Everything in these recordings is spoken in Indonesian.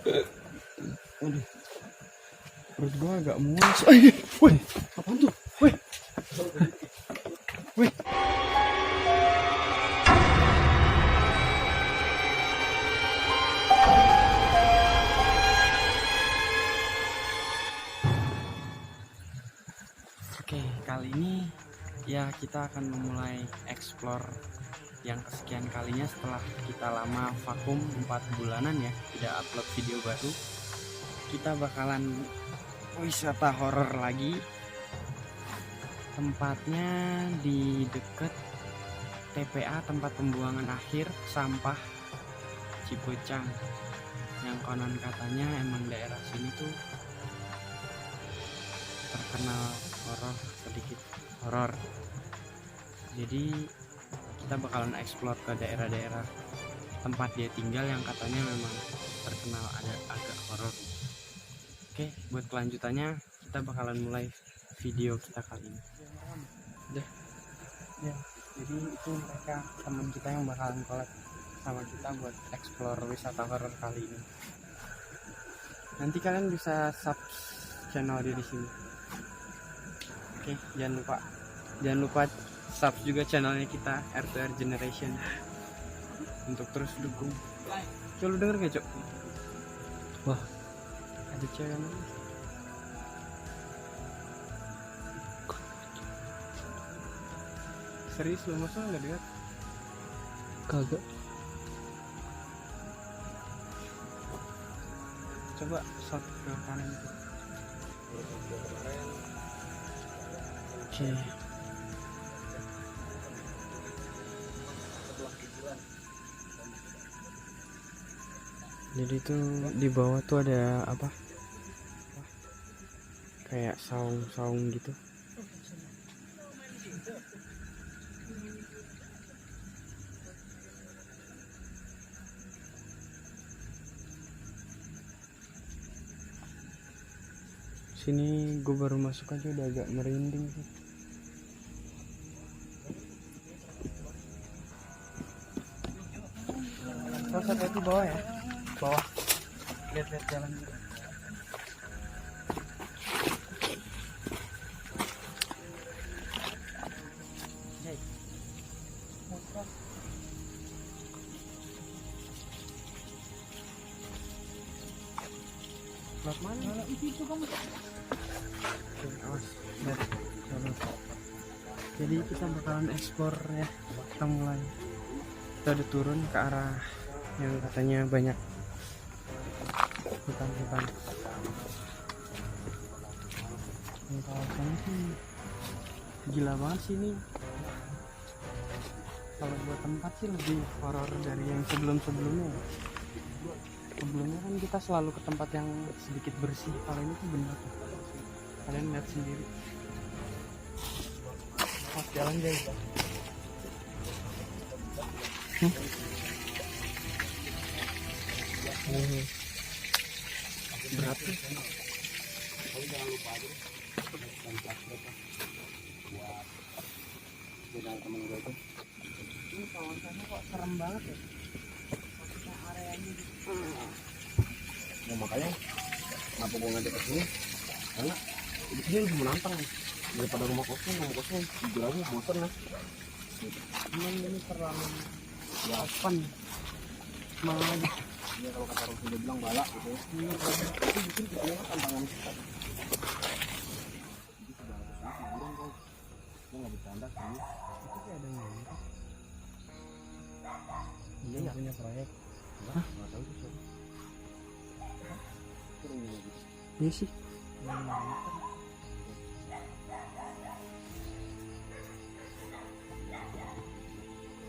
Aduh, perut gua agak mual. Woi, apaan tuh? Woi, woi. Oke, kali ini ya kita akan memulai explore yang kesekian kalinya setelah kita lama vakum 4 bulanan ya, tidak upload video baru. Kita bakalan wisata horor lagi. Tempatnya di dekat TPA, tempat pembuangan akhir sampah Cipecang, yang konon katanya emang daerah sini tuh terkenal horor, sedikit horor. Jadi kita bakalan explore ke daerah-daerah tempat dia tinggal yang katanya memang terkenal agak horor. Oke, buat kelanjutannya kita bakalan mulai video kita kali ini. Udah. Ya, jadi itu mereka teman kita yang bakalan collab sama kita buat explore wisata horor kali ini. Nanti kalian bisa sub channel dia di sini. Oke, jangan lupa sub juga channelnya kita, R2R Generation, untuk terus dukung. Coba lu denger gak, Cok? Wah, ada cewek nangis. Serius lu, masa gak lihat? Kagak. Coba shot ke kanan itu. Oke. Jadi tuh di bawah tuh ada apa? Kayak saung-saung gitu. Sini gue baru masuk aja udah agak merinding sih. Terus hati-hati bawah ya. Bawah. Lihat-lihat jalan. Lewat mana? Itu kamu. Oke, awas. Lihat. Jadi kita bakalan explore ya. Kita mulai. Kita udah turun ke arah yang katanya banyak hutan-hutan. Ini kawasannya sih gila banget sih ini. Kalau buat tempat sih lebih horor dari yang sebelumnya. Sebelumnya kan kita selalu ke tempat yang sedikit bersih. Kalau ini tuh bener tuh. Kalian lihat sendiri. Pas jalan guys. Berat tuh. Jangan lupa aja buat temen gue itu. Ini kawasannya kok serem banget ya. Maksudnya areanya gitu. Ya makanya kenapa gue ngajak ke sini? Karena di sini lebih menantang daripada rumah kosong jujur aja bosan ya. Cuman ini terlalu ya open. Malah aja. Ya kalau kata Rasul udah bilang balak gitu ya. Itu bikin kita tantangan kita. Jadi sudah harus ngurung kok. Gue nggak bercanda sih. Itu kayak ada yang gitu. Iya ya. Punya proyek. Hah? Nggak tahu tuh siapa. Iya sih.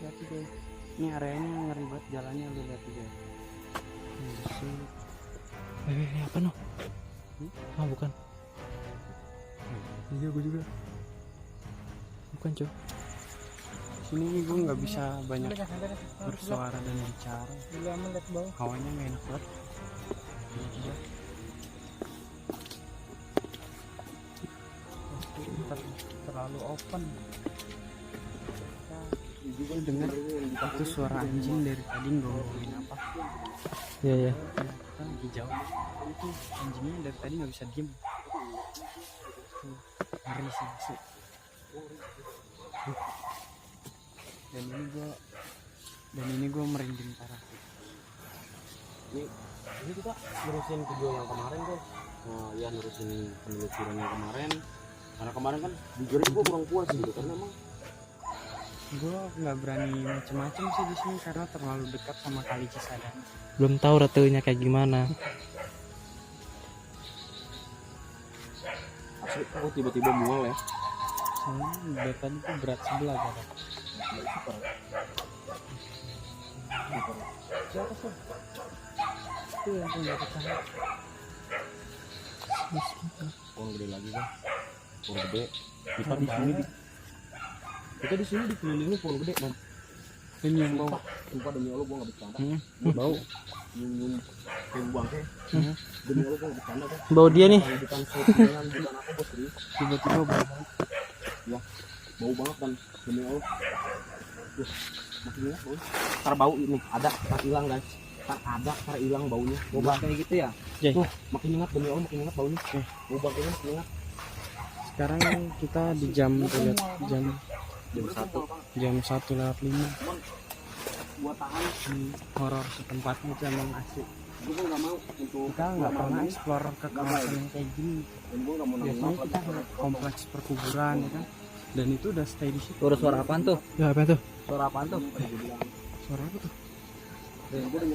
Lihat juga. Ini areanya ngeri banget, jalannya lu lihat juga. Ini apa no? Ah bukan. Iya gue juga. Bukan cuy. Sini gue nggak bisa banyak bersuara dan bicara. Hawanya nggak enak banget. Terlalu open. Gue denger itu suara anjing dari tadi ngomongin apa. Iya ya. Kita hijau itu anjingnya dari tadi nggak bisa diem tuh, ngeri sih asli. Dan ini gue merinding parah. Ini kita nerusin video yang kemarin tuh. Nah, ya nerusin penelusuran yang kemarin. Karena kemarin kan jujur gue kurang puas gitu karena emang Gue nggak berani macem-macem sih di sini karena terlalu dekat sama Kali Cisadane. Belum tahu rutenya kayak gimana. asli kok tiba-tiba mual ya. Soalnya dari tadi tuh berat sebelah kan. Di atas tuh. Itu yang punya cahaya. Pohon gede lagi kan. Pohon gede. Kita di sini dikelilingi pohon gede, Mam. Ini yang bau. Sumpah demi Allah gua enggak bercanda. Bau. Nyum kayak bangke. Demi Allah gua enggak bercanda kan. Bau dia nih. Bukan sopian, bukan apa bos serius. Tiba-tiba bau banget. Ya, bau banget kan demi Allah. Duh, makin ingat bau. Ntar bau ini ada, ntar hilang guys. Ntar ada, ntar hilang baunya. Coba kayak gitu ya. Tuh, makin ingat demi Allah, makin ingat baunya. Bau bangkenya makin ingat. Sekarang kita di jam lihat jam 1. jam 1:05. Gua tahan. Horor setempatnya itu emang asli. Gua enggak mau untuk Kita nggak pernah explore ke kawasan yang kayak gini. dan gua enggak mau Biasanya kita ke kompleks perkuburan ya kan. Dan itu udah stay di situ. Suara apaan tuh? Ya apa tuh? suara apaan tuh? Suara apa tuh?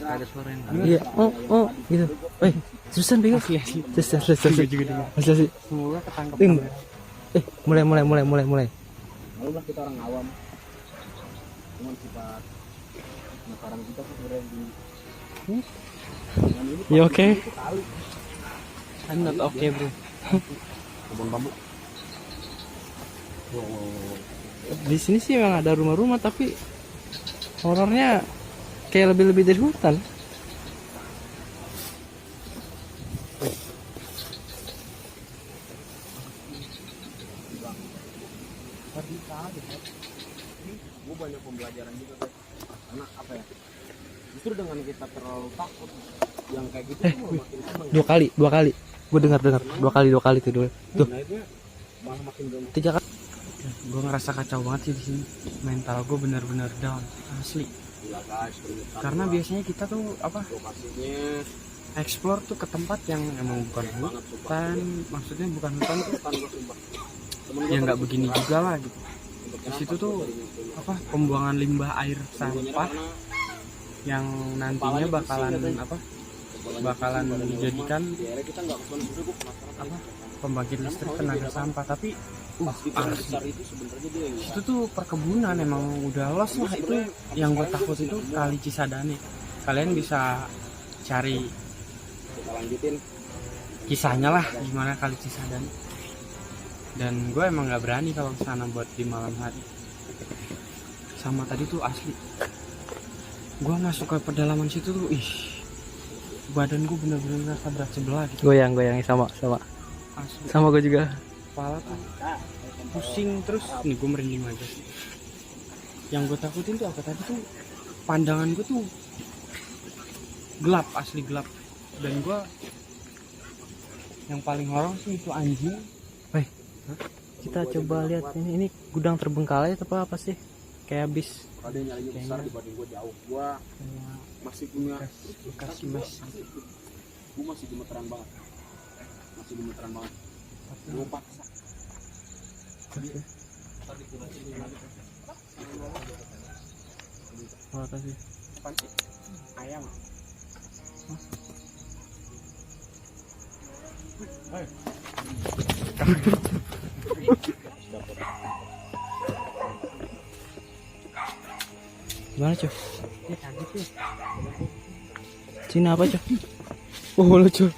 Ada suara yang Iya. Oh, gitu. Susan bego. Asli. Susan. Juga dengar. Asli. Semoga ketangkep Ting. kamera. Mulai. lalu lah kita orang awam cuman sifat penasaran kita tuh sebenarnya di dengan ini Ya oke. itu kali I'm not okay bro. kebun bambu. Di sini sih memang ada rumah-rumah tapi horornya kayak lebih dari hutan. Gue banyak pembelajaran juga guys karena apa ya justru dengan kita terlalu takut yang kayak gitu tuh makin seneng. Dua kali. Gue dengar. Dua kali tuh dulu. Tuh. Nah itu malah makin gak 3 kali. Gue ngerasa kacau banget sih di sini. Mental gue benar-benar down asli. gila guys ternyata Karena biasanya kita tuh apa lokasinya explore tuh ke tempat yang emang bukan banget sumpah. hutan, maksudnya bukan hutan tuh Bukan gue sumpah temen ya nggak begini juga lah gitu. Di situ tuh apa pembuangan limbah air sampah yang nantinya bakalan dijadikan kita nggak kesulitan juga gue penasaran apa pembangkit listrik tenaga sampah. Tapi besar itu sebenarnya dia yang itu tuh perkebunan emang udah los lah. Itu yang gue takut itu Kali Cisadane. Kalian bisa cari kita lanjutin kisahnya lah gimana Kali Cisadane. Dan gue emang nggak berani kalau kesana buat di malam hari. Sama tadi tuh asli gue masuk ke pedalaman situ tuh badan gue bener-bener rasa berat sebelah gitu. Goyang sama. Asli Sama gue juga. kepala tuh pusing terus nih gue merinding aja. Yang gue takutin tuh apa tadi tuh pandangan gue tuh gelap, asli gelap. Dan gue yang paling horor sih itu anjing. Kita coba lihat ini gudang terbengkalai atau apa sih? Kayak habis. ada yang nyalinya besar dibanding gue jauh gue masih punya bekas mas. gue masih gemeteran banget gue paksa Oh, kasih. Ayam. Gimana, Cok? Ini kaget ya. Cina apa, Cok? Oh, lucu.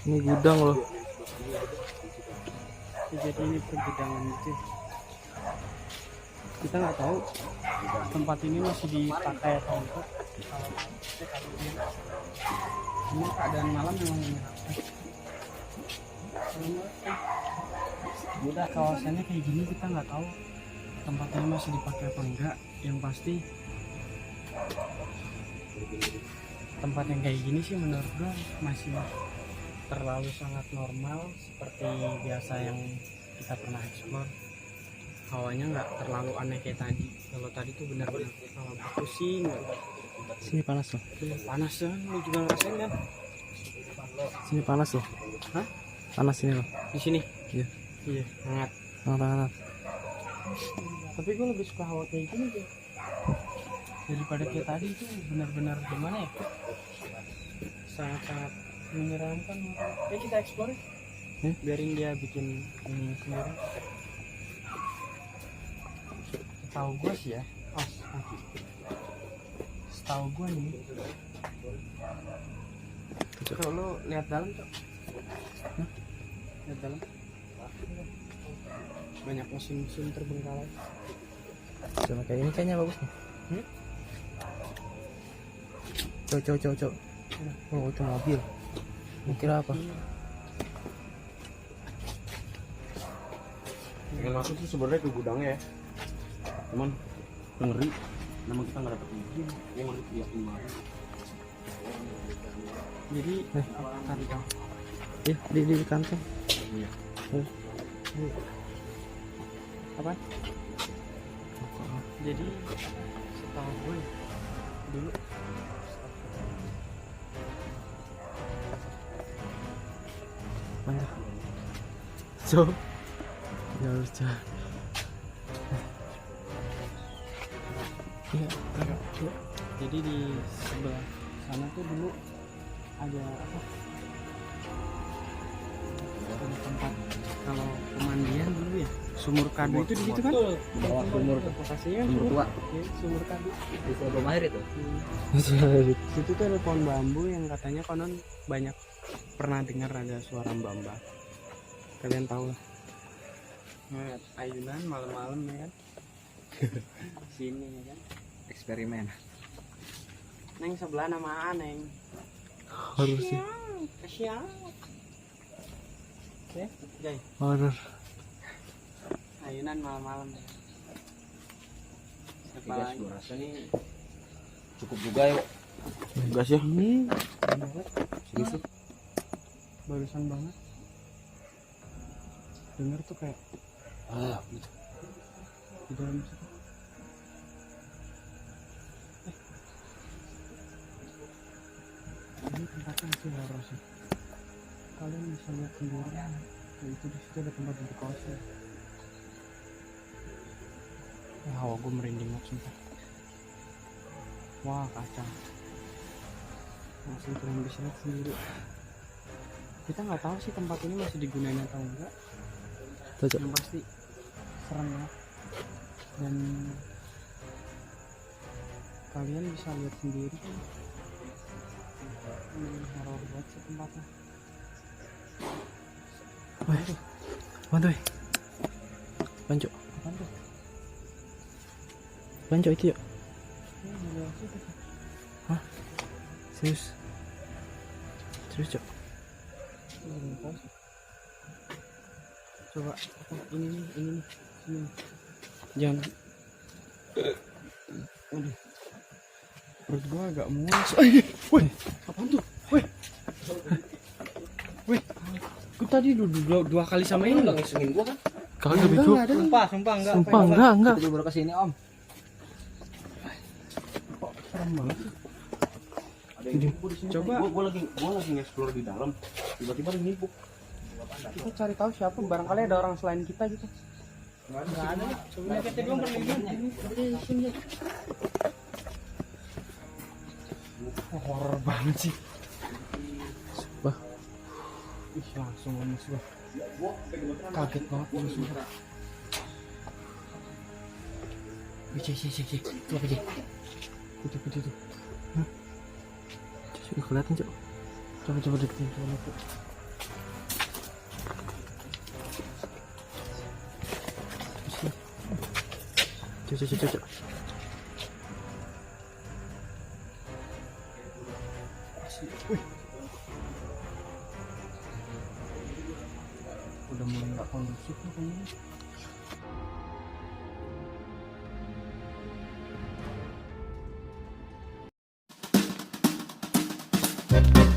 Ini gudang loh. Jadi ini pergudangan gitu. Kita nggak tahu tempat ini masih dipakai atau enggak. Ini keadaan malam memang menyenangkan. Udah kawasannya kayak gini kita nggak tahu tempat ini masih dipakai apa enggak. Yang pasti tempat yang kayak gini sih menurut gua masih terlalu sangat normal seperti biasa yang kita pernah explore. Hawanya nggak terlalu aneh kayak tadi. Kalau tadi tuh benar-benar kalau pusing banget. Sini panas loh. Panas kan, lu juga ngerasain kan? Sini panas loh. Hah? Panas sini loh. Di sini? Iya. Iya, hangat. Hangat-hangat. Tapi gue lebih suka hawa kayak gini deh daripada kayak tadi itu benar-benar gimana ya, sangat-sangat menyeramkan. Ya kita explore ya. Biarin dia bikin ini sendiri. Setahu gue sih ya, setahu gue nih, kalau lo lihat dalam Cok, lihat dalam banyak mesin-mesin terbengkalai. Cuma kayak ini kayaknya bagus nih. Cok. Oh, itu mobil. Mau kira apa? Pengen masuk sih sebenarnya ke gudangnya ya, cuman ngeri, memang kita nggak dapat izin. Yang ngeri yakin banget. Jadi kantong. Iya, di kantong. Iya. Apa? Jadi setahu gue dulu Mana? So, ya harus cah. Iya, jadi di sebelah sana tuh dulu ada apa? Ada tempat kalau pemandian dulu ya. Sumur kadu itu di situ kan? Bawah sumur Lokasinya sumur tua. Ya, sumur kadu. Di sebelum air itu. Di situ tuh ada pohon bambu yang katanya konon banyak pernah dengar ada suara mbak-mbak. Kalian tahu lah. Nah, ayunan malam-malam ya kan? Sini ya kan? Eksperimen. Neng sebelah nama Neng. Harus sih. Kasihan. Oke, Jai. Horor. Ayunan malam-malam. Siapa Guys, lagi? gua rasa nih cukup juga ya. Gas ya. Banget. Serius tuh. Barusan banget. Dengar tuh kayak di dalam situ. Ini tempatnya masih horor sih. Kalian bisa lihat sendiri. Itu di situ ada tempat duduk kosong. Ya, hawa gue merinding banget sumpah. Wah, kacang. Langsung kalian bisa lihat sendiri. Kita nggak tahu sih tempat ini masih digunain atau enggak. Cocok. Yang pasti serem ya. Dan kalian bisa lihat sendiri kan. Horor banget sih tempatnya. Bantu. Bantu. Apaan tuh? Bantu itu yuk. Ini di luar situ tuh. Serius. Cok. Ini belum tahu sih. Coba ini nih, sini. Jangan. Aduh. Perut gua agak mual. Woi, apaan tuh? Woi. Gue tadi dua kali sama ini Udah ngisengin gua kan? Kagak bego. Sumpah enggak. Sumpah enggak. Kita baru kesini om. Serem banget. Ada yang nipu di sini. Coba. Gua lagi nge-explore di dalam. Tiba-tiba ada yang nipu. Kita cari tahu siapa, barangkali ada orang selain kita gitu. Enggak ada nih. Coba kita belum pernah sini. Horor banget sih. Sumpah. Ih, langsung lemes gua. Kaget banget gua sumpah. Cek. Tuh apa, Cek? Putih tuh. Coba kelihatan, Cok. Coba deketin coba. Cok. Wih. Udah mulai nggak kondusif nih kayaknya. Bye.